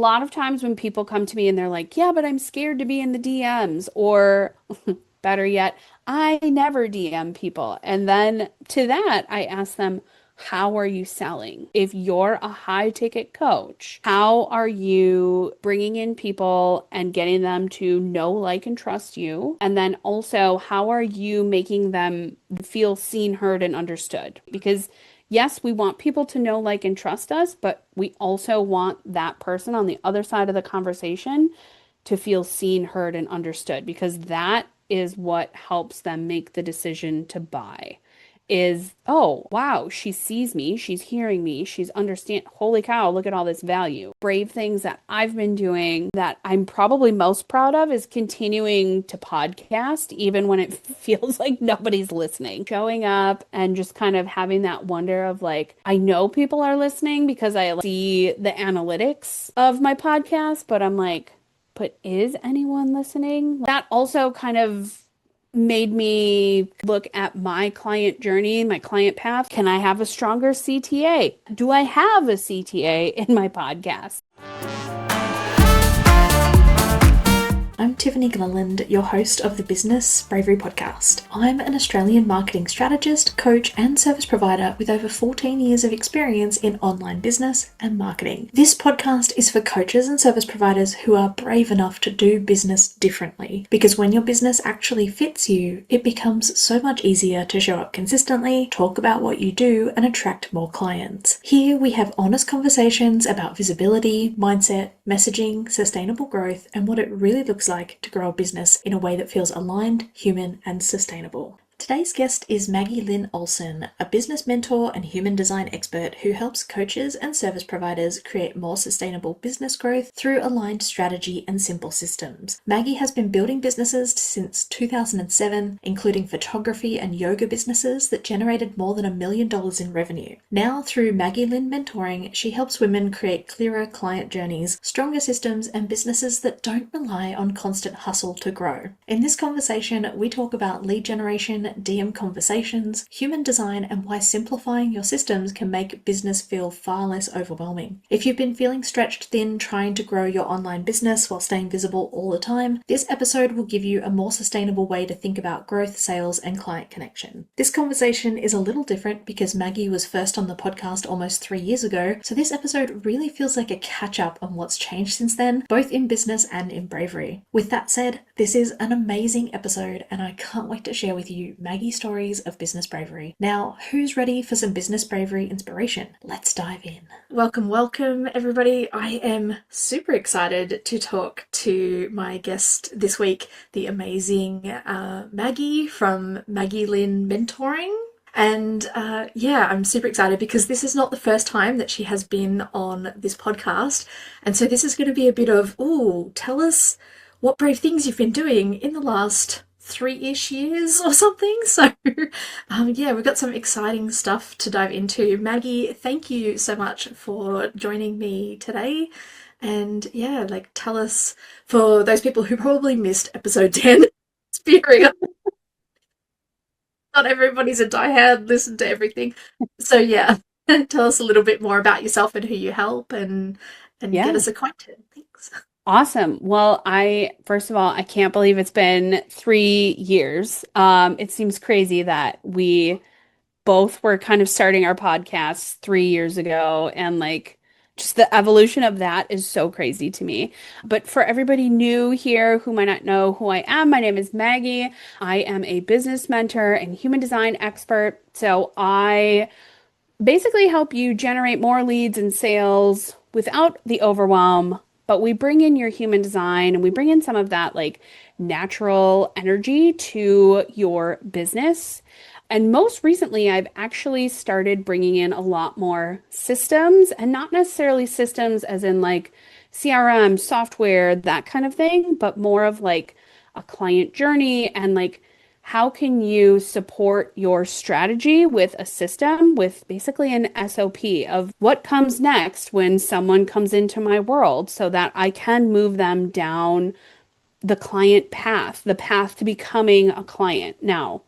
lot of times when people come to me and they're like, yeah, but I'm scared to be in the DMs, or better yet, I never DM people. And then to that, I ask them, how are you selling? If you're a high ticket coach, how are you bringing in people and getting them to know, like, and trust you? And then also, how are you making them feel seen, heard, and understood? Because yes, we want people to know, like, and trust us, but we also want that person on the other side of the conversation to feel seen, heard, and understood, because that is what helps them make the decision to buy. Is, oh, wow, she sees me, she's hearing me, she's understand. Holy cow, look at all this value. Brave things that I've been doing that I'm probably most proud of is continuing to podcast, even when it feels like nobody's listening. Showing up and just kind of having that wonder of like, I know people are listening because I see the analytics of my podcast, but I'm like, but is anyone listening? That also kind of made me look at my client journey, my client path. Can I have a stronger CTA? Do I have a CTA in my podcast? I'm Tiffany Gilliland, your host of the Business Bravery podcast. I'm an Australian marketing strategist, coach, and service provider with over 14 years of experience in online business and marketing. This podcast is for coaches and service providers who are brave enough to do business differently, because when your business actually fits you, it becomes so much easier to show up consistently, talk about what you do, and attract more clients. Here we have honest conversations about visibility, mindset, messaging, sustainable growth, and what it really looks like to grow a business in a way that feels aligned, human, and sustainable. Today's guest is Maggie Lynn Olson, a business mentor and human design expert who helps coaches and service providers create more sustainable business growth through aligned strategy and simple systems. Maggie has been building businesses since 2007, including photography and yoga businesses that generated more than $1 million in revenue. Now, through Maggie Lynn Mentoring, she helps women create clearer client journeys, stronger systems, and businesses that don't rely on constant hustle to grow. In this conversation, we talk about lead generation, DM conversations, human design, and why simplifying your systems can make business feel far less overwhelming. If you've been feeling stretched thin trying to grow your online business while staying visible all the time, this episode will give you a more sustainable way to think about growth, sales, and client connection. This conversation is a little different because Maggie was first on the podcast almost 3 years ago, so this episode really feels like a catch-up on what's changed since then, both in business and in bravery. With that said, this is an amazing episode, and I can't wait to share with you Maggie's stories of business bravery. Now, who's ready for some business bravery inspiration? Let's dive in. Welcome, everybody. I am super excited to talk to my guest this week, the amazing Maggie from Maggie Lynn Mentoring. And I'm super excited because this is not the first time that she has been on this podcast. And so this is going to be a bit of, tell us what brave things you've been doing in the last 3-ish years or something. So we've got some exciting stuff to dive into. Maggie, thank you so much for joining me today. And tell us, for those people who probably missed episode 10, spearing up, not everybody's a diehard, listen to everything. So tell us a little bit more about yourself and who you help, and get us acquainted. Thanks. Awesome. Well, first of all, I can't believe it's been 3 years. It seems crazy that we both were kind of starting our podcasts 3 years ago, and like just the evolution of that is so crazy to me. But for everybody new here who might not know who I am, my name is Maggie. I am a business mentor and human design expert. So I basically help you generate more leads and sales without the overwhelm, but we bring in your human design and we bring in some of that like natural energy to your business. And most recently, I've actually started bringing in a lot more systems, and not necessarily systems as in like CRM, software, that kind of thing, but more of like a client journey and like how can you support your strategy with a system, with basically an SOP of what comes next when someone comes into my world, so that I can move them down the client path, the path to becoming a client. Now,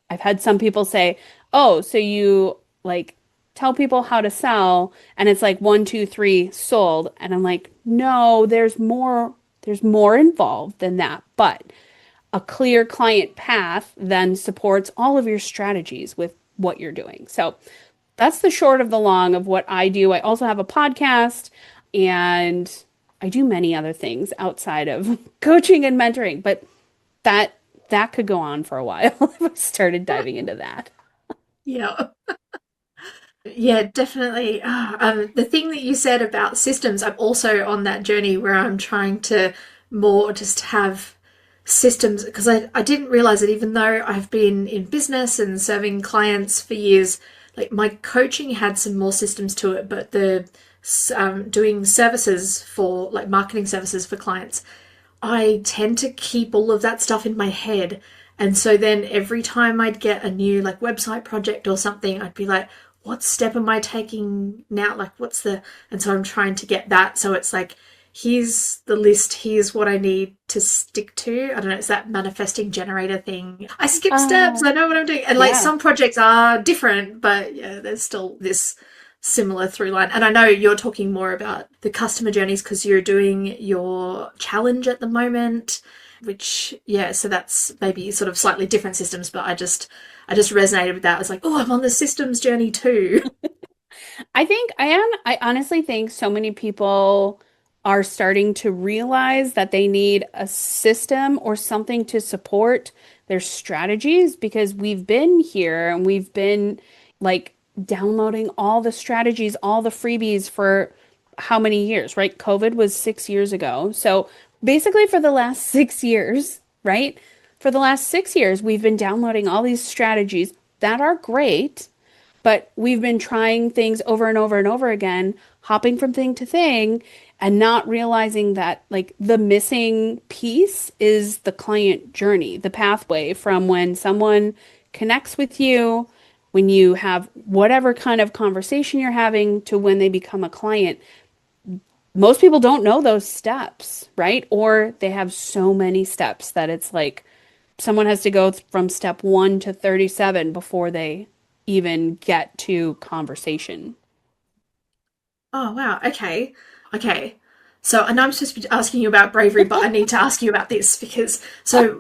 I've had some people say, "Oh, so you like tell people how to sell and it's like one, two, three sold. And I'm like, no, there's more involved than that. But a clear client path then supports all of your strategies with what you're doing. So that's the short of the long of what I do. I also have a podcast and I do many other things outside of coaching and mentoring, but that that could go on for a while if I started diving into that. Yeah. Yeah, definitely. The thing that you said about systems, I'm also on that journey where I'm trying to more just have systems because I didn't realize that even though I've been in business and serving clients for years, like my coaching had some more systems to it, but the doing services for like marketing services for clients, I tend to keep all of that stuff in my head. And so then every time I'd get a new like website project or something, I'd be like, what step am I taking now? Like, what's the. And so I'm trying to get that. So it's like, here's the list, here's what I need to stick to. I don't know, it's that manifesting generator thing. I skip steps, Oh, I know what I'm doing. And like yeah. some projects are different, but yeah, there's still this similar through line. And I know you're talking more about the customer journeys because you're doing your challenge at the moment, which yeah, so that's maybe sort of slightly different systems, but I just resonated with that. I was like, oh, I'm on the systems journey too. I think I am. I honestly think so many people are starting to realize that they need a system or something to support their strategies because we've been here and we've been like downloading all the strategies, all the freebies for how many years, right? COVID was 6 years ago. So basically, for the last 6 years, right? For the last 6 years, we've been downloading all these strategies that are great, but we've been trying things over and over and over again, hopping from thing to thing, and not realizing that like the missing piece is the client journey, the pathway from when someone connects with you, when you have whatever kind of conversation you're having to when they become a client. Most people don't know those steps, right? Or they have so many steps that it's like someone has to go from step 1 to 37 before they even get to conversation. Oh wow, okay. Okay. So I know I'm supposed to be asking you about bravery, but I need to ask you about this because so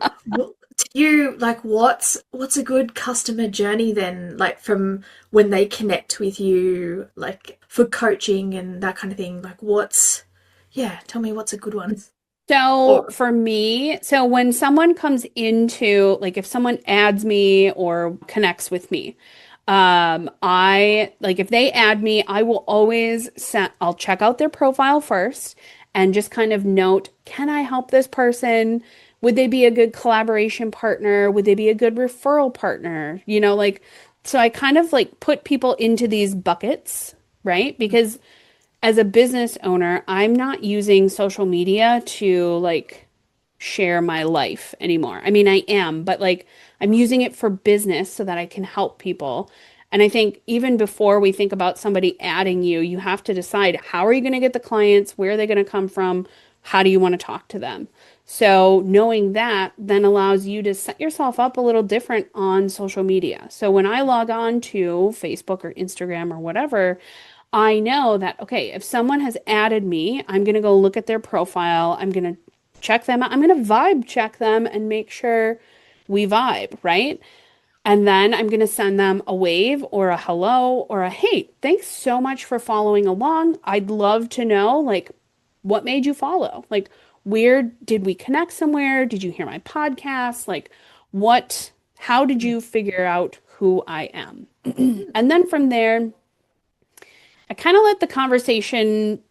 to you, like what's a good customer journey then, like from when they connect with you, like for coaching and that kind of thing, like what's yeah, tell me what's a good one. So Or for me, so when someone comes into, like if someone adds me or connects with me, I like if they add me, I will always set, I'll check out their profile first and just kind of note, can I help this person? Would they be a good collaboration partner? Would they be a good referral partner? Like, so I kind of like put people into these buckets, right? Because as a business owner, I'm not using social media to like share my life anymore. I mean, I am, but like I'm using it for business so that I can help people. And I think even before we think about somebody adding you, you have to decide how are you going to get the clients? Where are they going to come from? How do you want to talk to them? So knowing that then allows you to set yourself up a little different on social media. So when I log on to Facebook or Instagram or whatever, I know that, okay, if someone has added me, I'm going to go look at their profile. I'm going to check them out. I'm going to vibe check them and make sure we vibe, right? And then I'm going to send them a wave or a hello or a hey, thanks so much for following along. I'd love to know, like, what made you follow? Like, where did we connect somewhere? Did you hear my podcast? Like, how did you figure out who I am? And then from there, I kind of let the conversation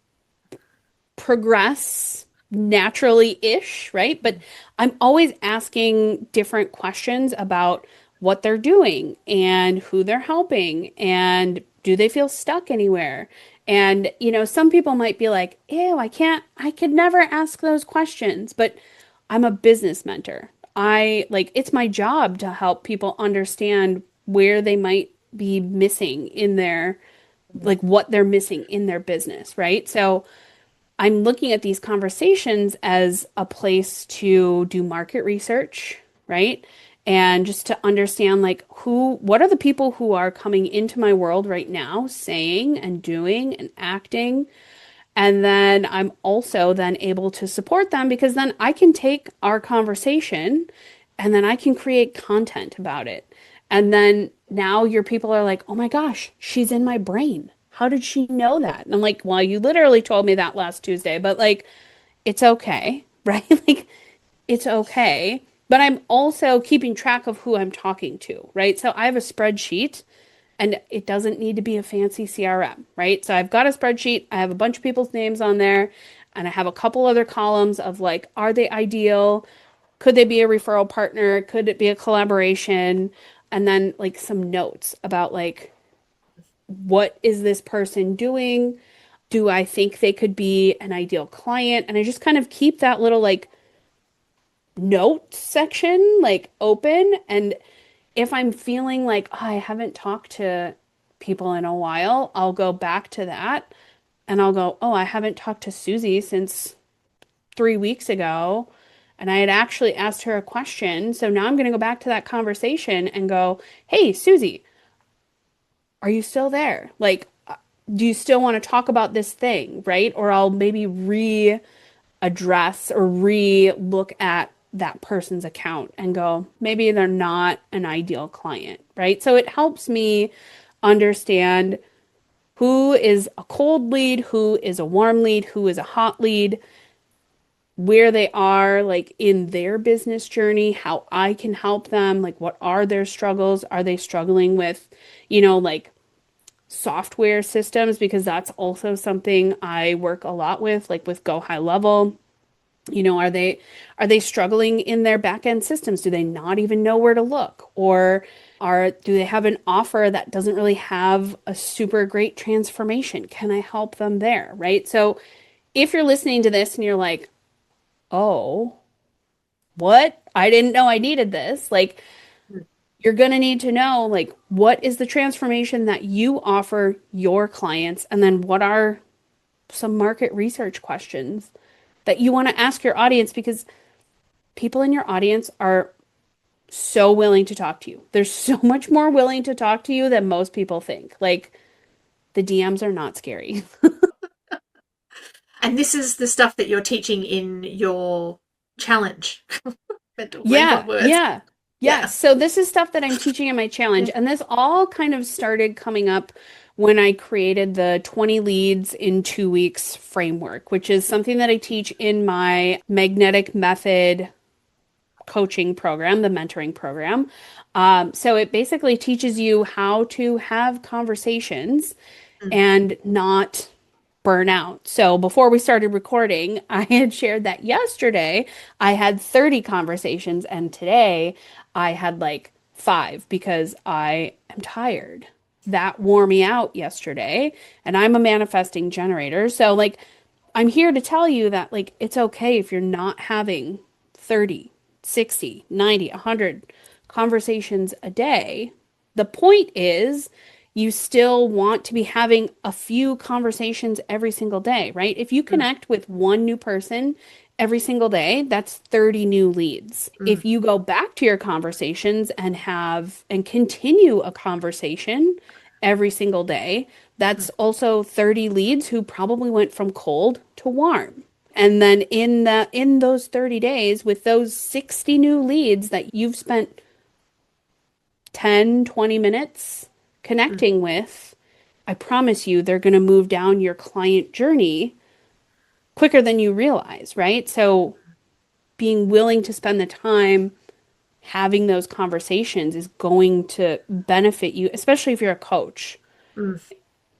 progress naturally-ish, right? But I'm always asking different questions about what they're doing and who they're helping and do they feel stuck anywhere? And, some people might be like, ew, I could never ask those questions, but I'm a business mentor. It's my job to help people understand where they might be missing in their, like what they're missing in their business, right? So I'm looking at these conversations as a place to do market research, right? and just to understand like what are the people who are coming into my world right now saying and doing and acting. And then I'm also then able to support them because then I can take our conversation and then I can create content about it. And then now your people are like, oh my gosh, she's in my brain. How did she know that? And I'm like, well, you literally told me that last Tuesday, but like, it's okay, right? Like, it's okay. But I'm also keeping track of who I'm talking to, right? So I have a spreadsheet and it doesn't need to be a fancy CRM, right? So I've got a spreadsheet, I have a bunch of people's names on there, and I have a couple other columns of like, are they ideal? Could they be a referral partner? Could it be a collaboration? And then like some notes about like, what is this person doing? Do I think they could be an ideal client? And I just kind of keep that little like note section like open. And if I'm feeling like oh, I haven't talked to people in a while, I'll go back to that and I'll go, oh, I haven't talked to Susie since 3 weeks ago. And I had actually asked her a question. So now I'm going to go back to that conversation and go, hey, Susie, are you still there? Like, do you still want to talk about this thing? Right. Or I'll maybe address or look at that person's account and go, maybe they're not an ideal client, right? So it helps me understand who is a cold lead, who is a warm lead, who is a hot lead, where they are like in their business journey, how I can help them, like what are their struggles? Are they struggling with, like software systems? Because that's also something I work a lot with, like with Go High Level. Are they struggling in their back end systems? Do they not even know where to look? Or do they have an offer that doesn't really have a super great transformation? Can I help them there? Right? So if you're listening to this and you're like, oh, what? I didn't know I needed this. Like, you're going to need to know, like, what is the transformation that you offer your clients? And then what are some market research questions that you want to ask your audience? Because people in your audience are so willing to talk to you. They're so much more willing to talk to you than most people think. Like the DMs are not scary. And this is the stuff that you're teaching in your challenge. Mental brain Yeah, pop words. yeah. Yeah. Yes. So this is stuff that I'm teaching in my challenge. And this all kind of started coming up when I created the 20 leads in 2 weeks framework, which is something that I teach in my magnetic method coaching program, the mentoring program. So it basically teaches you how to have conversations Mm, and not burn out. So before we started recording, I had shared that yesterday I had 30 conversations and today I had like five because I am tired. That wore me out yesterday, and I'm a manifesting generator. So like I'm here to tell you that like it's okay if you're not having 30, 60, 90, 100 conversations a day. The point is you still want to be having a few conversations every single day, right? If you mm, connect with one new person every single day, that's 30 new leads. mm, If you go back to your conversations and have and continue a conversation every single day, mm, that's also 30 leads who probably went from cold to warm. And then in those 30 days with those 60 new leads that you've spent 10, 20 minutes mm, connecting with, I promise you they're going to move down your client journey quicker than you realize, right? So being willing to spend the time having those conversations is going to benefit you, especially if you're a coach. mm.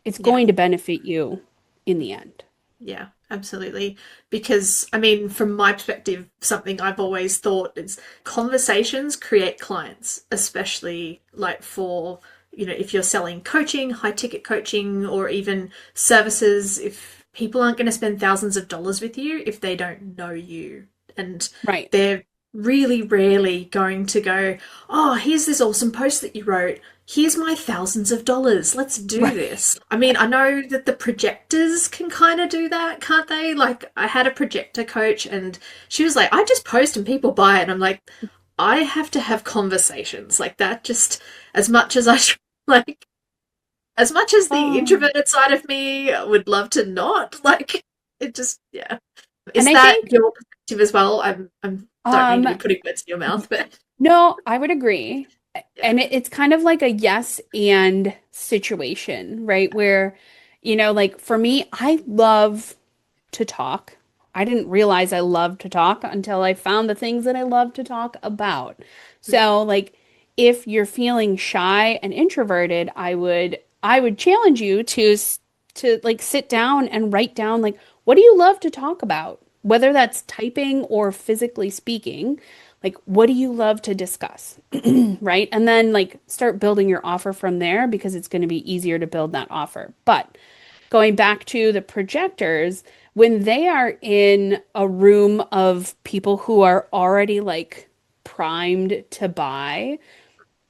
It's Yeah. going to benefit you in the end. Yeah, absolutely. Because, I mean, from my perspective, something I've always thought is conversations create clients, especially like for, if you're selling coaching, high ticket coaching, or even services, if people aren't going to spend thousands of dollars with you if they don't know you. And Right. they're really rarely going to go, oh, here's this awesome post that you wrote. Here's my thousands of dollars. Let's do Right. this. I mean, I know that the projectors can kind of do that, can't they? Like, I had a projector coach and she was like, I just post and people buy it. And I'm like, I have to have conversations like that. Just as much as I like, as much as the Oh. introverted side of me would love to not like it. Just yeah. And Is I that think your perspective as well? I'm don't mean to um be putting words in your mouth, but no, I would agree. yeah. And it's kind of like a yes and situation, right? Where, like for me, I love to talk. I didn't realize I loved to talk until I found the things that I love to talk about. So, like, if you're feeling shy and introverted, I would challenge you to like sit down and write down like what do you love to talk about? Whether that's typing or physically speaking, like what do you love to discuss? Right? And then like start building your offer from there because it's going to be easier to build that offer. But going back to the projectors, when they are in a room of people who are already like primed to buy,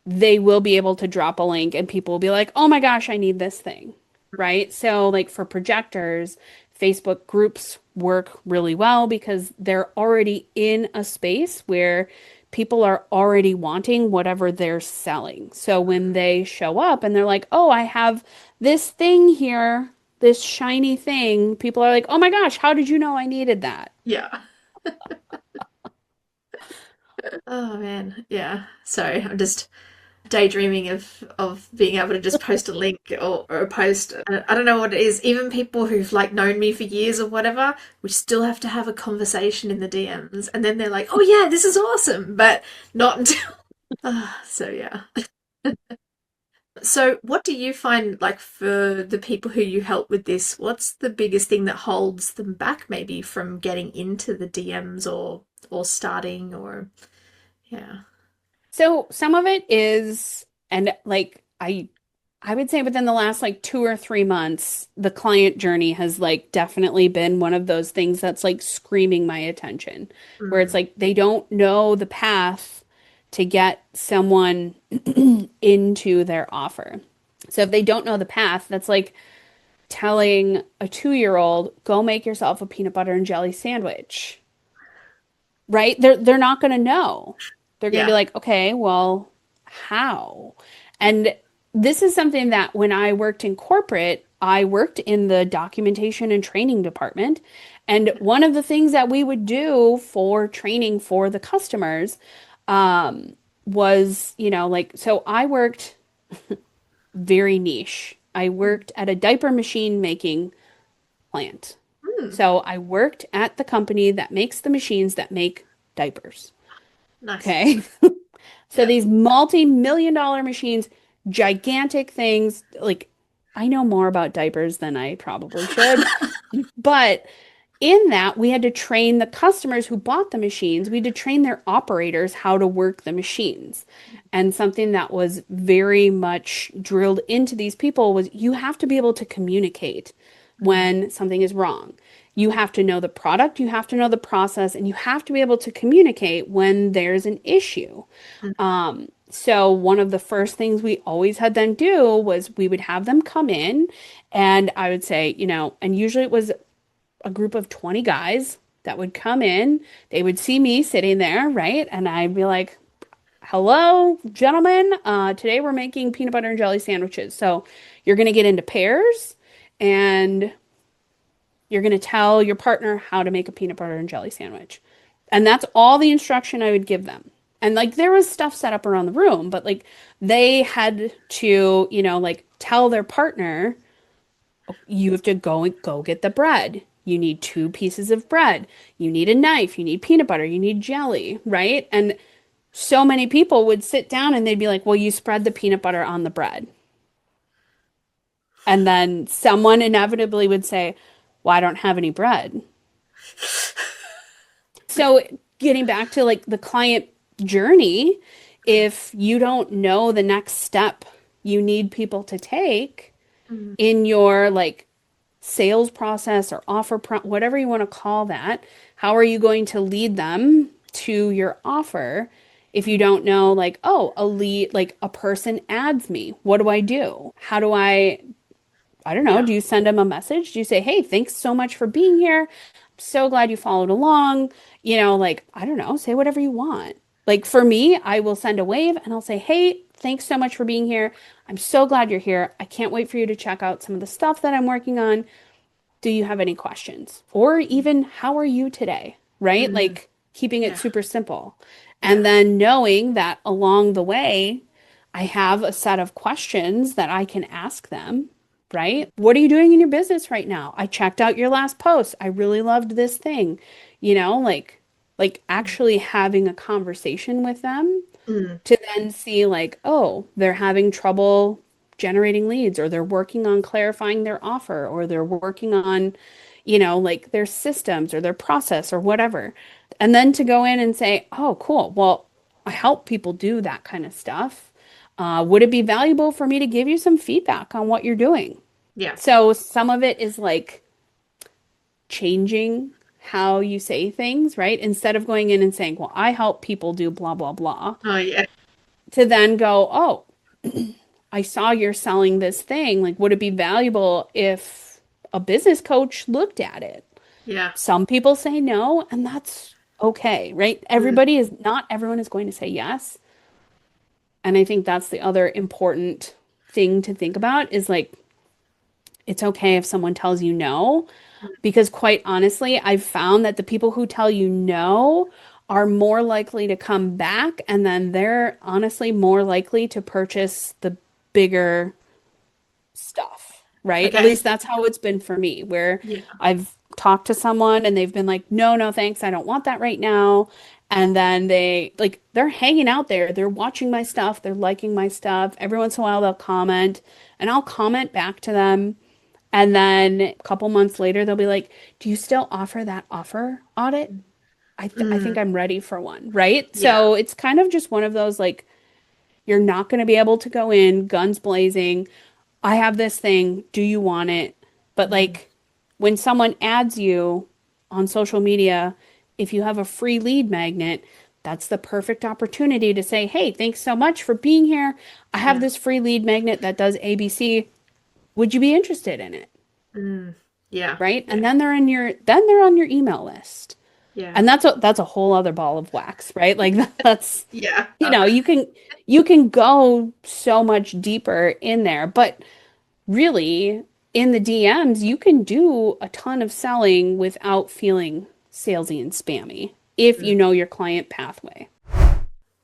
they will be able to drop a link and people will be like, oh my gosh, I need this thing. Right? So, like for projectors, Facebook groups work really well because they're already in a space where people are already wanting whatever they're selling. So, when they show up and they're like, oh, I have this thing here, this shiny thing, people are like, oh my gosh, how did you know I needed that? Yeah. Oh man, yeah. Sorry, I'm just daydreaming of being able to just post a link or a post. I don't know what it is. Even people who've like known me for years or whatever, we still have to have a conversation in the DMs, and then they're like, "Oh yeah, this is awesome," but not until. So yeah. So what do you find like for the people who you help with this? What's the biggest thing that holds them back, maybe from getting into the DMs or starting or yeah. So some of it is, and like I would say within the last like 2 or 3 months, the client journey has like definitely been one of those things that's like screaming my attention, where it's Mm, like they don't know the path to get someone into their offer. So if they don't know the path, that's like telling a 2-year-old, go make yourself a peanut butter and jelly sandwich, right? They're not going to know. They're going to be yeah. like, okay, well, how? And this is something that when I worked in corporate, I worked in the documentation and training department. And one of the things that we would do for training for the customers was, like, so I worked very niche. I worked at a diaper machine making plant. Mm, So I worked at the company that makes the machines that make diapers. nice. Okay. So Yeah. these multi-million dollar machines, gigantic things, like I know more about diapers than I probably should, but in that, we had to train the customers who bought the machines. We had to train their operators how to work the machines. And something that was very much drilled into these people was you have to be able to communicate Mm, when something is wrong. You have to know the product, you have to know the process, and you have to be able to communicate when there's an issue. mm, So one of the first things we always had them do was we would have them come in and I would say, and usually it was a group of 20 guys that would come in. They would see me sitting there, right? And I'd be like, hello, gentlemen. Today we're making peanut butter and jelly sandwiches. So you're going to get into pairs and you're going to tell your partner how to make a peanut butter and jelly sandwich. And that's all the instruction I would give them. And like there was stuff set up around the room, but like they had to, like tell their partner you have to go get the bread. You need 2 pieces of bread. You need a knife. You need peanut butter. You need jelly, right? And so many people would sit down and they'd be like, well, you spread the peanut butter on the bread. And then someone inevitably would say, well, I don't have any bread. So getting back to like the client journey, if you don't know the next step you need people to take mm, in your like sales process or whatever you want to call that, how are you going to lead them to your offer if you don't know, like, oh, a lead, like a person adds me. What do I do? How do I don't know, yeah. do you send them a message? Do you say, hey, thanks so much for being here. I'm so glad you followed along. Like, I don't know, say whatever you want. Like for me, I will send a wave and I'll say, "Hey, thanks so much for being here. I'm so glad you're here. I can't wait for you to check out some of the stuff that I'm working on. Do you have any questions?" Or even, "How are you today?" Right? Mm, Like keeping it yeah, super simple. And yeah, then knowing that along the way, I have a set of questions that I can ask them, right? What are you doing in your business right now? I checked out your last post. I really loved this thing. Like actually having a conversation with them mm, to then see like, oh, they're having trouble generating leads, or they're working on clarifying their offer, or they're working on, like their systems or their process or whatever. And then to go in and say, oh, cool. Well, I help people do that kind of stuff. Would it be valuable for me to give you some feedback on what you're doing? yeah. So some of it is like changing how you say things, right? Instead of going in and saying, well, I help people do blah, blah, blah, Oh, yeah, to then go, oh, I saw you're selling this thing. Like, would it be valuable if a business coach looked at it? yeah. Some people say no, and that's okay, right? Mm, Not everyone is going to say yes. And I think that's the other important thing to think about is like, it's okay if someone tells you no, because quite honestly, I've found that the people who tell you no are more likely to come back, and then they're honestly more likely to purchase the bigger stuff, right? At okay. least that's how it's been for me, where Yeah. I've talked to someone and they've been like, no, no, thanks, I don't want that right now. And then they're hanging out there, they're watching my stuff, they're liking my stuff. Every once in a while they'll comment and I'll comment back to them. And then a couple months later, they'll be like, do you still offer that offer audit? I Mm, think I'm ready for one, right? yeah. So it's kind of just one of those like, you're not going to be able to go in guns blazing. I have this thing. Do you want it? But Mm, like when someone adds you on social media, if you have a free lead magnet, that's the perfect opportunity to say, "Hey, thanks so much for being here. I have yeah. this free lead magnet that does ABC. Would you be interested in it?" Mm, yeah. Right? And Yeah. then they're on your email list. Yeah. And that's a whole other ball of wax, right? Like that's Yeah. you know, you can go so much deeper in there, but really, in the DMs, you can do a ton of selling without feeling salesy and spammy if you Mm. know your client pathway.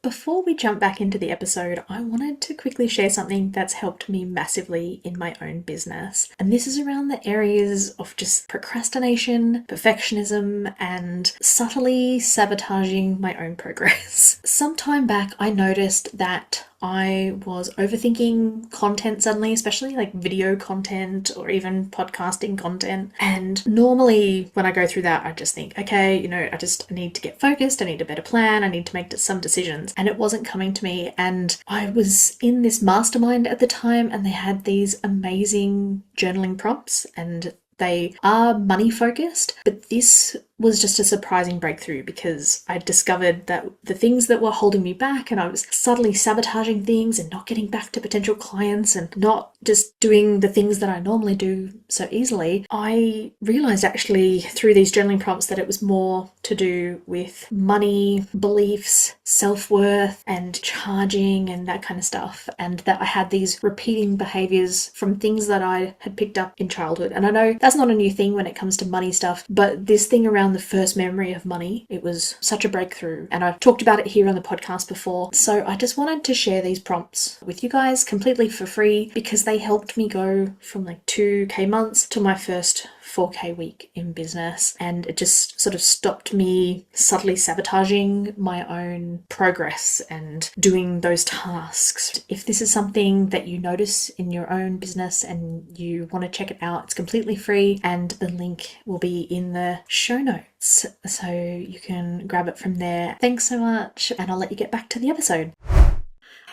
Before we jump back into the episode, I wanted to quickly share something that's helped me massively in my own business. And this is around the areas of just procrastination, perfectionism, and subtly sabotaging my own progress. Some time back, I noticed that I was overthinking content suddenly, especially like video content or even podcasting content. And normally, when I go through that, I just think, okay, I just need to get focused, I need a better plan, I need to make some decisions. And it wasn't coming to me. And I was in this mastermind at the time, and they had these amazing journaling prompts, and they are money focused, but this was just a surprising breakthrough because I discovered that the things that were holding me back, and I was subtly sabotaging things and not getting back to potential clients and not just doing the things that I normally do so easily, I realized actually through these journaling prompts that it was more to do with money, beliefs, self-worth, and charging and that kind of stuff, and that I had these repeating behaviors from things that I had picked up in childhood. And I know that's not a new thing when it comes to money stuff, but this thing around the first memory of money, it was such a breakthrough. And I've talked about it here on the podcast before. So I just wanted to share these prompts with you guys completely for free because they helped me go from like 2K months to my first 4K week in business, and it just sort of stopped me subtly sabotaging my own progress and doing those tasks. If this is something that you notice in your own business and you want to check it out, it's completely free, and the link will be in the show notes so you can grab it from there. Thanks so much, and I'll let you get back to the episode.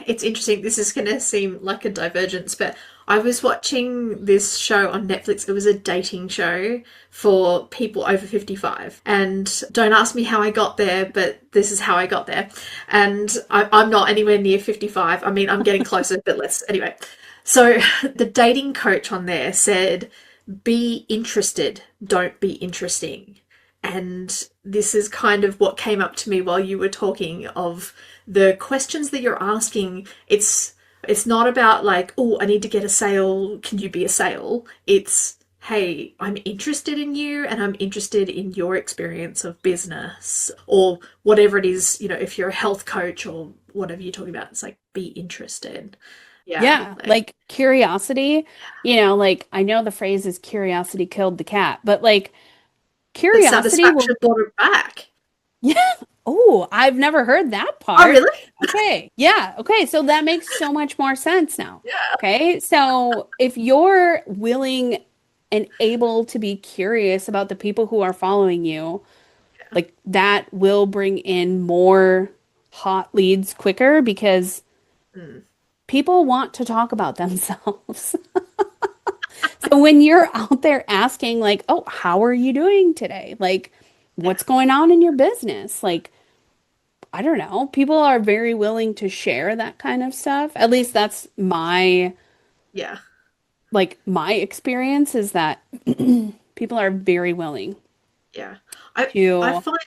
It's interesting. This is going to seem like a divergence, but I was watching this show on Netflix. It was a dating show for people over 55. And don't ask me how I got there, but this is how I got there. And I'm not anywhere near 55. I mean, I'm getting closer, but anyway. So the dating coach on there said, be interested, don't be interesting. And this is kind of what came up to me while you were talking of the questions that you're asking. It's not about like, oh, I need to get a sale. Can you be a sale? It's, hey, I'm interested in you and I'm interested in your experience of business or whatever it is, if you're a health coach or whatever you're talking about, it's like be interested. Yeah. Yeah, Like like curiosity, like I know the phrase is curiosity killed the cat, but like the curiosity will, satisfaction brought it back. yeah. Oh, I've never heard that Oh, part. really? Okay. Yeah. Okay. So that makes so much more sense now. Yeah. Okay. So if you're willing and able to be curious about the people who are following you, like that will bring in more hot leads quicker because Mm, people want to talk about themselves. So when you're out there asking, like, oh, how are you doing today? Like, yeah. what's going on in your business? Like, I don't know. People are very willing to share that kind of stuff. At least that's Yeah. my experience is that people are very willing Yeah. I to, find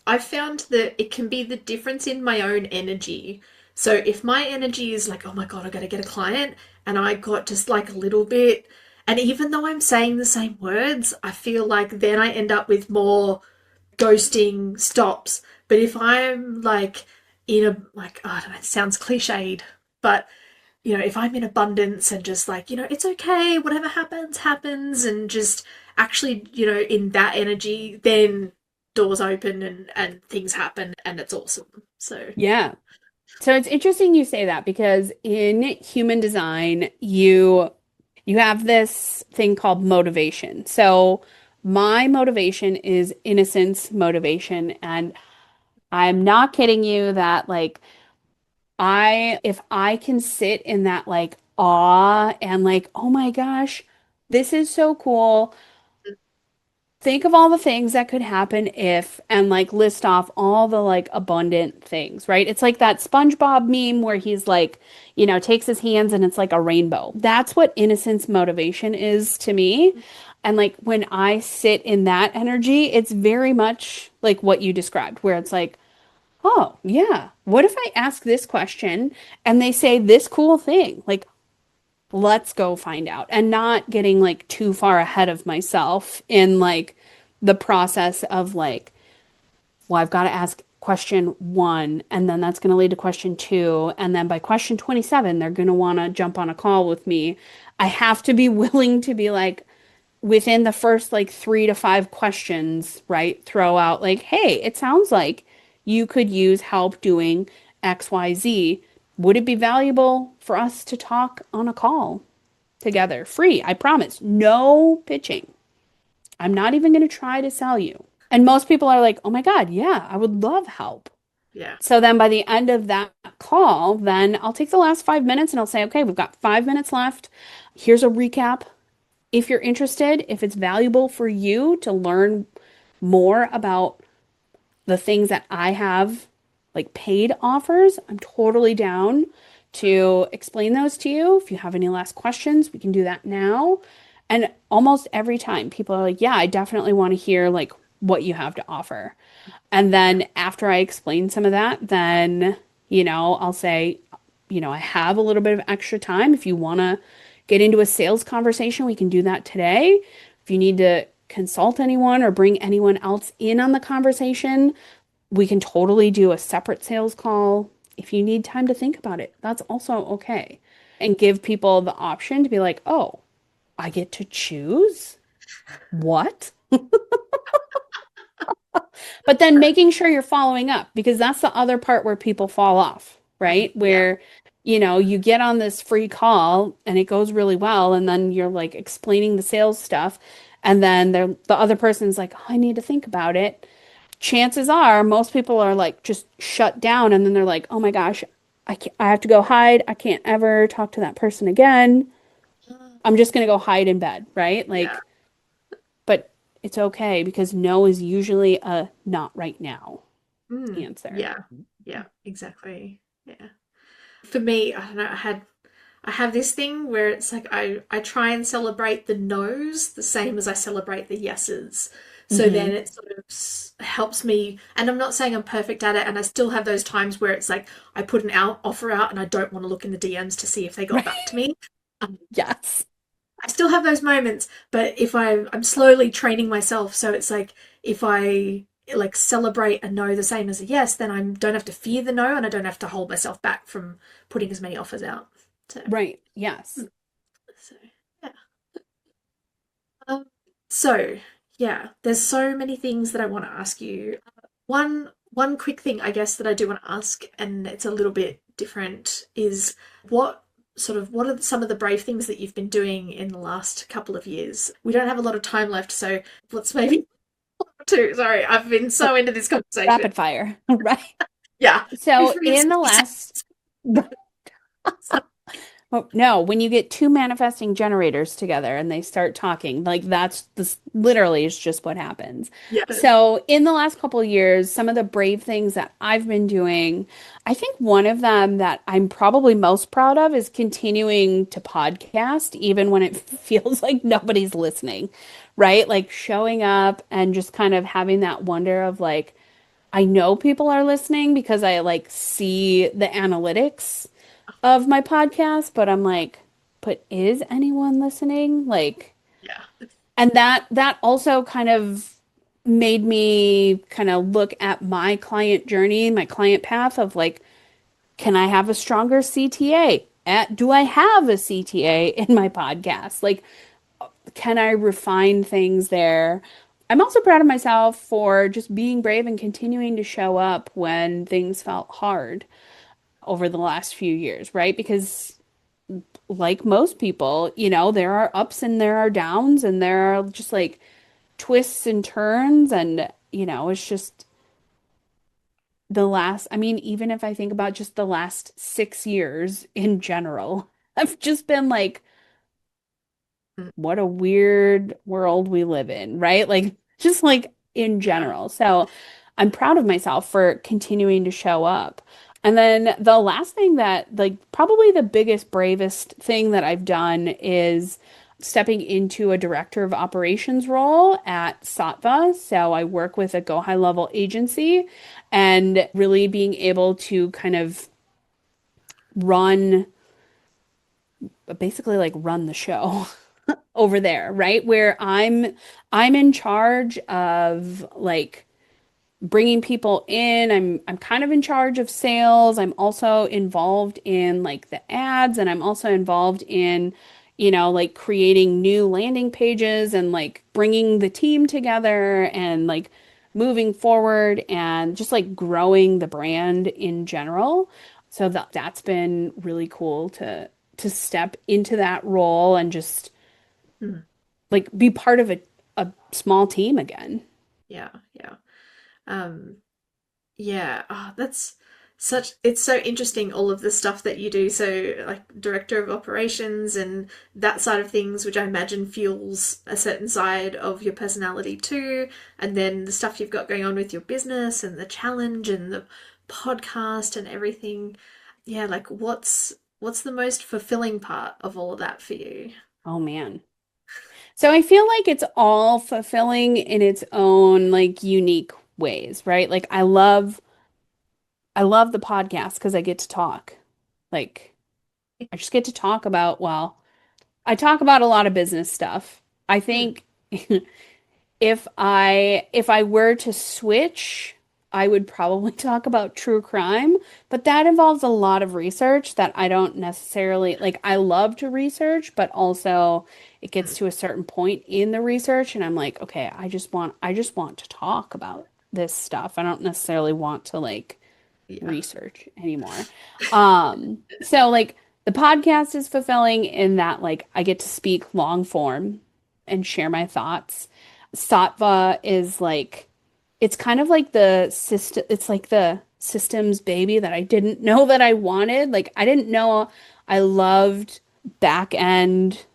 I've found that it can be the difference in my own energy. So if my energy is like, oh my God, I gotta get a client, and I got just like a little bit, and even though I'm saying the same words, I feel like then I end up with more ghosting stops. But if I'm like in a like, oh, I don't know, it sounds cliched, but if I'm in abundance and just like, it's okay, whatever happens, happens, and just actually, in that energy, then doors open and things happen and it's awesome. So, yeah. So it's interesting you say that because in human design, you have this thing called motivation. So my motivation is innocence motivation, and I'm not kidding you that like if I can sit in that like awe and like, oh my gosh, this is so cool. Think of all the things that could happen if, and like list off all the like abundant things, right? It's like that SpongeBob meme where he's like, takes his hands and it's like a rainbow. That's what innocence motivation is to me. And like when I sit in that energy, it's very much like what you described, where it's like, oh, yeah, what if I ask this question and they say this cool thing? Like, let's go find out and not getting like too far ahead of myself in like the process of like, well, I've got to ask question one, and then that's going to lead to question two. And then by question 27, they're going to want to jump on a call with me. I have to be willing to be like, within the first like 3 to 5 questions, right? Throw out like, hey, it sounds like you could use help doing XYZ. Would it be valuable for us to talk on a call together? Free, I promise. No pitching. I'm not even going to try to sell you. And most people are like, oh my God, yeah, I would love help. yeah. So then by the end of that call, then I'll take the last 5 minutes and I'll say, okay, we've got 5 minutes left. Here's a recap. If you're interested, if it's valuable for you to learn more about the things that I have, like paid offers, I'm totally down to explain those to you. If you have any last questions, we can do that now. And almost every time people are like, yeah, I definitely want to hear like what you have to offer. And Yeah. then after I explain some of that, then, I'll say, I have a little bit of extra time. If you want to get into a sales conversation, we can do that today. If you need to consult anyone or bring anyone else in on the conversation, we can totally do a separate sales call. If you need time to think about it, that's also okay. And give people the option to be like, oh, I get to choose? What? But then making sure you're following up because that's the other part where people fall off, right? Yeah. Where, you get on this free call and it goes really well, and then you're like explaining the sales stuff, and then the other person's like, oh, I need to think about it. Chances are most people are like just shut down, and then they're like, oh my gosh, I have to go hide. I can't ever talk to that person again. I'm just gonna go hide in bed, right? Yeah. Like, but it's okay because no is usually a not right now answer. Yeah. Yeah. Exactly. Yeah. For me, I don't know, I have this thing where it's like I try and celebrate the no's the same as I celebrate the yeses. So then Hmm. it sort of helps me. And I'm not saying I'm perfect at it. And I still have those times where it's like I put an offer out and I don't want to look in the DMs to see if they got back to Right. me. Um, Yes. I still have those moments, but if I'm slowly training myself, so it's like if I like celebrate a no the same as a yes, then I don't have to fear the no and I don't have to hold myself back from putting as many offers out. So, Right. Yes. so yeah. Um, so yeah, there's so many things that I want to ask you. One quick thing I guess that I do want to ask, and it's a little bit different, is what what are some of the brave things that you've been doing in the last couple of years? We don't have a lot of time left, so let's maybe two. Sorry, I've been so into this conversation. Rapid fire. Right. Yeah, So if we have in the 60 last, seconds. oh, no, when you get two manifesting generators together and they start talking, like that's this literally is just what happens. Yeah. So in the last couple of years, some of the brave things that I've been doing, I think one of them that I'm probably most proud of is continuing to podcast, even when it feels like nobody's listening, right? Like showing up and just kind of having that wonder of like, I know people are listening because I like see the analytics of my podcast, but I'm like, but is anyone listening? Like, Yeah. and that also kind of made me kind of look at my client journey, my client path of like, can I have a stronger CTA? Do I have a CTA in my podcast? Like, can I refine things there? I'm also proud of myself for just being brave and continuing to show up when things felt hard over the last few years, right? Because like most people, there are ups and there are downs and there are just like twists and turns. And, it's just I mean, even if I think about just the last 6 years in general, I've just been like, Mm, what a weird world we live in, right? Like, just like in yeah. general. So I'm proud of myself for continuing to show up. And then the last thing that, like, probably the biggest, bravest thing that I've done is stepping into a director of operations role at Satva. So I work with a go high level agency and really being able to kind of run, basically like run the show over there, right? Where I'm in charge of like bringing people in. I'm kind of in charge of sales. I'm also involved in like the ads and I'm also involved in like creating new landing pages and like bringing the team together and like moving forward and just like growing the brand in general. So that's been really cool to step into that role and just Mm, like be part of a small team again. yeah. Yeah. Um, Yeah, that's it's so interesting all of the stuff that you do. So, like director of operations and that side of things, which I imagine fuels a certain side of your personality too. And then the stuff you've got going on with your business and the challenge and the podcast and everything. Yeah, like what's the most fulfilling part of all of that for you? Oh man. So I feel like it's all fulfilling in its own like unique ways, right? Like I love the podcast because I get to talk. Like I just get to talk about, well, I talk about a lot of business stuff. I Mm, think if I were to switch, I would probably talk about true crime, but that involves a lot of research that I don't necessarily like. I love to research, but also it gets mm, to a certain point in the research and I'm like, okay, I just want to talk about this stuff. I don't necessarily want to like yeah. research anymore. So like the podcast is fulfilling in that like I get to speak long form and share my thoughts. Sattva is like it's kind of like the system it's like the systems baby that I didn't know that I wanted. Like I didn't know I loved back end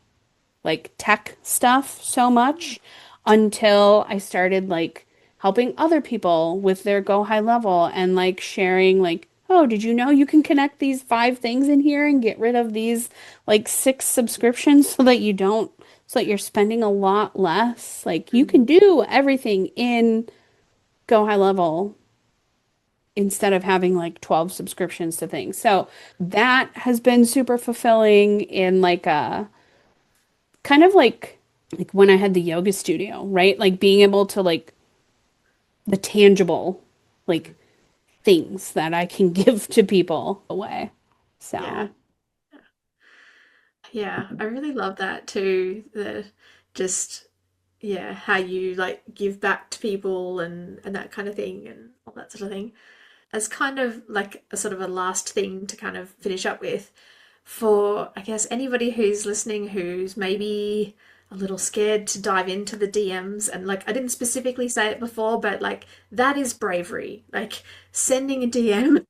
like tech stuff so much until I started like helping other people with their go high level and like sharing like, oh, did you know you can connect these 5 things in here and get rid of these like 6 subscriptions so that you don't so that you're spending a lot less. Like you can do everything in Go High Level instead of having like 12 subscriptions to things. So that has been super fulfilling in like a kind of like when I had the yoga studio, right? Like being able to like the tangible like things that I can give to people away. Yeah. So, Yeah, I really love that too. The just yeah, how you like give back to people and that kind of thing and all that sort of thing. As kind of like a sort of a last thing to kind of finish up with for I guess anybody who's listening who's maybe a little scared to dive into the DMs and like I didn't specifically say it before, but like that is bravery. Like sending a DM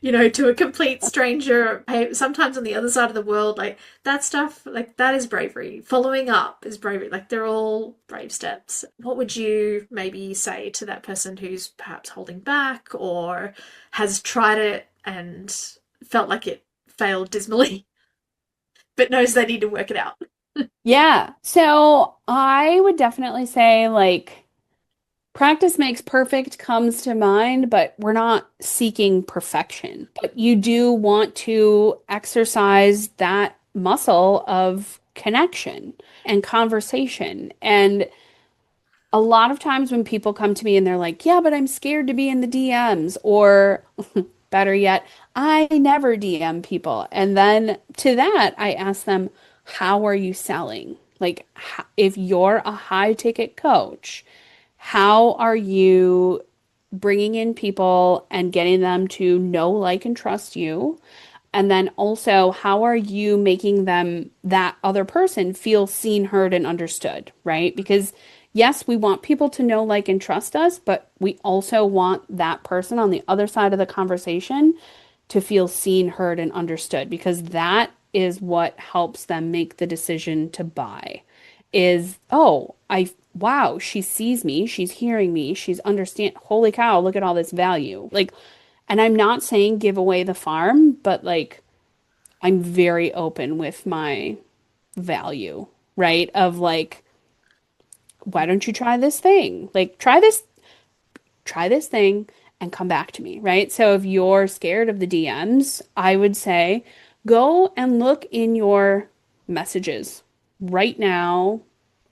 to a complete stranger, sometimes on the other side of the world, like that stuff, like that is bravery. Following up is bravery. Like they're all brave steps. What would you maybe say to that person who's perhaps holding back or has tried it and felt like it failed dismally, but knows they need to work it out? yeah. So I would definitely say like practice makes perfect comes to mind, but we're not seeking perfection. But you do want to exercise that muscle of connection and conversation. And a lot of times when people come to me and they're like, yeah, but I'm scared to be in the DMs, or better yet, I never DM people. And then to that, I ask them, how are you selling? Like, if you're a high ticket coach, how are you bringing in people and getting them to know, like, and trust you? And then also, how are you making them, that other person, feel seen, heard, and understood, right? Because yes, we want people to know, like, and trust us, but we also want that person on the other side of the conversation to feel seen, heard, and understood because that is what helps them make the decision to buy. Is, oh, wow, she sees me, she's hearing me, she's understand, holy cow, look at all this value. Like, and I'm not saying give away the farm, but like I'm very open with my value, right? Of like, why don't you try this thing? Like, try this thing and come back to me, right? So if you're scared of the DMs, I would say go and look in your messages right now.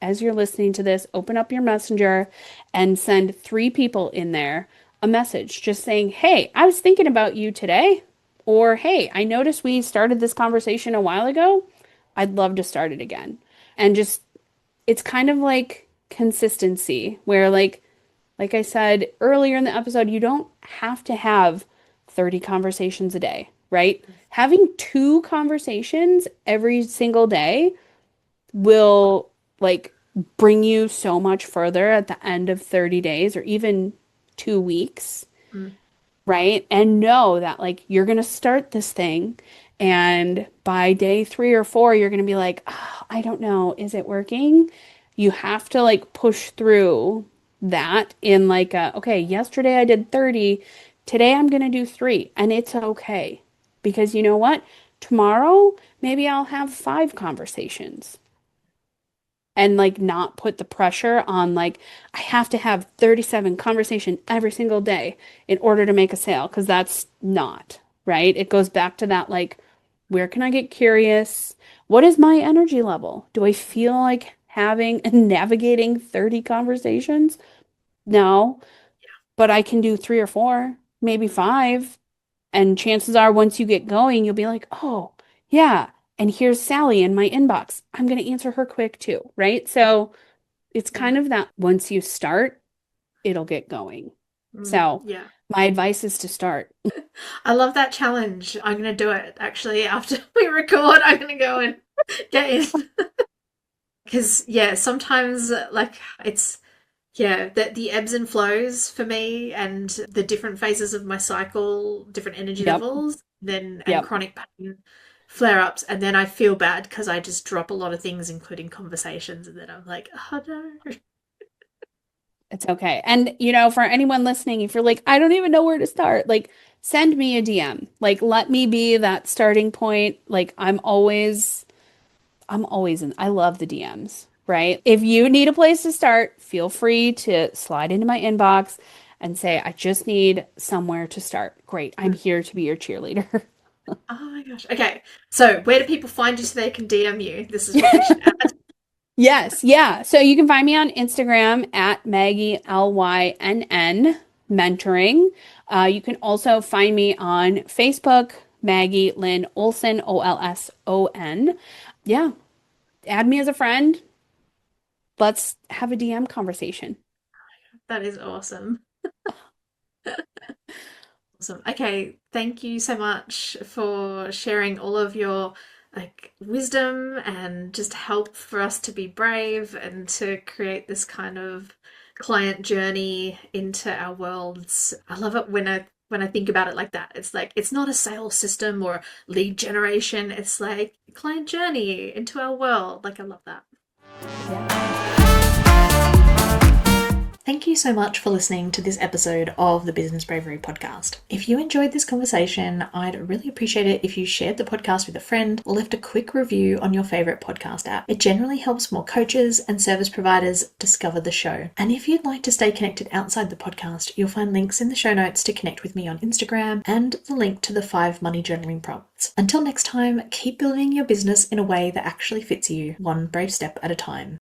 As you're listening to this, open up your messenger and send three people in there a message just saying, hey, I was thinking about you today. Or, hey, I noticed we started this conversation a while ago. I'd love to start it again. And just, it's kind of like consistency where, like I said earlier in the episode, you don't have to have 30 conversations a day, right? Having two conversations every single day will like bring you so much further at the end of 30 days or even 2 weeks, Mm, right? And know that like you're going to start this thing and by day 3 or 4, you're going to be like, oh, I don't know, is it working? You have to like push through that in like okay, yesterday I did 30, today I'm going to do 3, and it's okay. Because you know what? Tomorrow, maybe I'll have 5 conversations and like not put the pressure on like I have to have 37 conversation every single day in order to make a sale because that's not, right? It goes back to that like where can I get curious? What is my energy level? Do I feel like having and navigating 30 conversations? No, but I can do 3 or 4, maybe mm, 5. And chances are, once you get going, you'll be like, oh, yeah. And here's Sally in my inbox. I'm going to answer her quick too, right? So it's yeah. kind of that once you start, it'll get going. So Yeah. my advice is to start. I love that challenge. I'm going to do it actually after we record. I'm going to go and get in. Because, yeah, sometimes like it's, yeah, the ebbs and flows for me and the different phases of my cycle, different energy Yep. levels, then and Yep. chronic pain flare ups. And then I feel bad because I just drop a lot of things, including conversations. And then I'm like, oh no. It's okay. And, for anyone listening, if you're like, I don't even know where to start, like, send me a DM. Like, let me be that starting point. Like, I'm always in, I love the DMs, right? If you need a place to start, feel free to slide into my inbox and say, I just need somewhere to start. Great. I'm here to be your cheerleader. Oh my gosh. Okay. So, where do people find you so they can DM you? This is what we should add. Yes, yeah. So you can find me on Instagram at Maggie Lynn Mentoring. You can also find me on Facebook, Maggie Lynn Olson, Olson. Yeah, add me as a friend. Let's have a DM conversation. That is awesome. Awesome. Okay, thank you so much for sharing all of your wisdom and just help for us to be brave and to create this kind of client journey into our worlds. I love it when I think about it like that. It's like it's not a sales system or lead generation. It's like client journey into our world. Like I love that. Yeah. Thank you so much for listening to this episode of the Business Bravery podcast. If you enjoyed this conversation, I'd really appreciate it if you shared the podcast with a friend or left a quick review on your favorite podcast app. It generally helps more coaches and service providers discover the show. And if you'd like to stay connected outside the podcast, you'll find links in the show notes to connect with me on Instagram and the link to the 5 money journaling prompts. Until next time, keep building your business in a way that actually fits you, one brave step at a time.